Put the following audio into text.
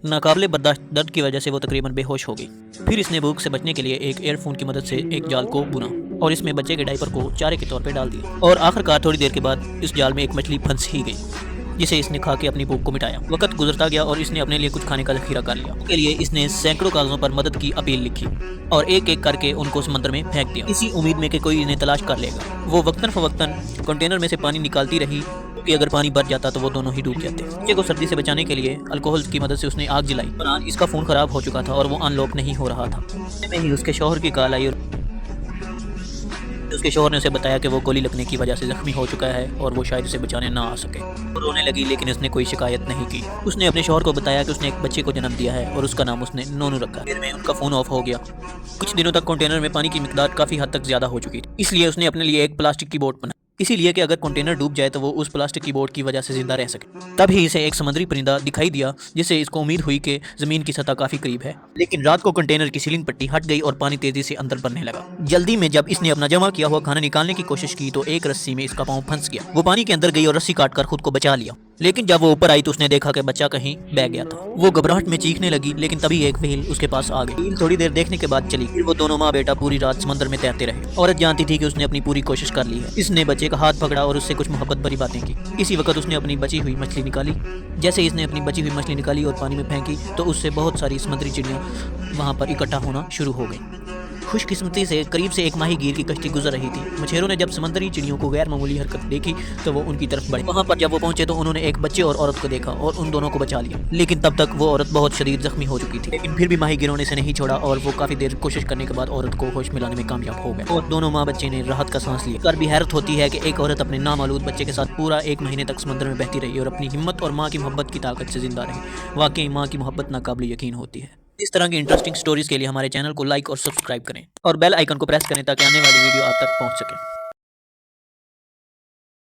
नाकाबिले बर्दाश्त दर्द की वजह से वो तकरीबन बेहोश हो गई। फिर इसने भूख से बचने के लिए एक एयरफोन की मदद से एक जाल को बुना और इसमें बच्चे के डायपर को चारे के तौर पे डाल दिया और आखिरकार थोड़ी देर के बाद इस जाल में एक मछली फंस ही गई, जिसे इसने खा के अपनी भूख को मिटाया। वक्त गुजरता गया और इसने अपने लिए कुछ खाने का जखीरा कर लिया। इसके लिए इसने सैकड़ों कागजों पर मदद की अपील लिखी और एक एक करके उनको समंदर में फेंक दिया, इसी उम्मीद में कि कोई इन्हें तलाश कर लेगा। वो वक्तन फवक्तन कंटेनर में से पानी निकालती रही कि अगर पानी भर जाता तो वो दोनों ही डूब जाते। बच्चे को सर्दी से बचाने के लिए अल्कोहल की मदद से उसने आग जलाई। इसका फोन खराब हो चुका था और वो अनलॉक नहीं हो रहा था। में ही उसके शौहर की कॉल आई और उसके शौहर ने उसे बताया कि वो गोली लगने की वजह से जख्मी हो चुका है और वो शायद उसे बचाने ना आ सके। वो रोने लगी लेकिन उसने कोई शिकायत नहीं की। उसने अपने शौहर को बताया कि उसने एक बच्चे को जन्म दिया है और उसका नाम उसने नोनू रखा। फिर में उनका फोन ऑफ हो गया। कुछ दिनों तक कंटेनर में पानी की मिकदार काफी हद तक ज्यादा हो चुकी थी, इसलिए उसने अपने लिए एक प्लास्टिक की बोट बनाई, इसीलिए कि अगर कंटेनर डूब जाए तो वो उस प्लास्टिक की बोट की वजह से जिंदा रह सके। तभी इसे एक समुद्री परिंदा दिखाई दिया जिससे इसको उम्मीद हुई कि जमीन की सतह काफी करीब है। लेकिन रात को कंटेनर की सीलिंग पट्टी हट गई और पानी तेजी से अंदर बढ़ने लगा। जल्दी में जब इसने अपना जमा किया हुआ खाना निकालने की कोशिश की तो एक रस्सी में इसका पाँव फंस गया। वो पानी के अंदर गई और रस्सी काटकर खुद को बचा लिया, लेकिन जब वो ऊपर आई तो उसने देखा कि बच्चा कहीं बह गया था। वो घबराहट में चीखने लगी, लेकिन तभी एक व्हेल उसके पास आ गई। व्हेल थोड़ी देर देखने के बाद चली। फिर वो दोनों माँ बेटा पूरी रात समंदर में तैरते रहे। औरत जानती थी कि उसने अपनी पूरी कोशिश कर ली है। इसने बच्चे का हाथ पकड़ा और उससे कुछ मोहब्बत भरी बातें की। इसी वक्त उसने अपनी बची हुई मछली निकाली। जैसे इसने अपनी बची हुई मछली निकाली और पानी में फेंकी तो उससे बहुत सारी समुद्री चिड़ियाँ वहाँ पर इकट्ठा होना शुरू हो गई। खुशकिस्मती से करीब से एक माहीगीर की कश्ती गुजर रही थी। मछेरों ने जब समंदरी चिड़ियों को गैर मामूली हरकत देखी तो वो उनकी तरफ बढ़े। वहाँ पर जब वो पहुंचे तो उन्होंने एक बच्चे और औरत को देखा और उन दोनों को बचा लिया, लेकिन तब तक वो औरत बहुत शदीद जख्मी हो चुकी थी। लेकिन फिर भी माहीगीरों ने इसे नहीं छोड़ा और वो काफी देर कोशिश करने के बाद औरत को होश मिलाने में कामयाब हो गए और दोनों माँ बच्चे ने राहत का सांस लिया। कर भी हैरत होती है कि एक औरत अपने नामालूद बच्चे के साथ पूरा 1 महीने तक समंदर में बहती रही और अपनी हिम्मत और माँ की मोहब्बत की ताकत से जिंदा रही। वाकई माँ की मोहब्बत नाकाबिल यकीन होती है। इस तरह की इंटरेस्टिंग स्टोरीज के लिए हमारे चैनल को लाइक और सब्सक्राइब करें और बेल आइकन को प्रेस करें ताकि आने वाली वीडियो आप तक पहुंच सके।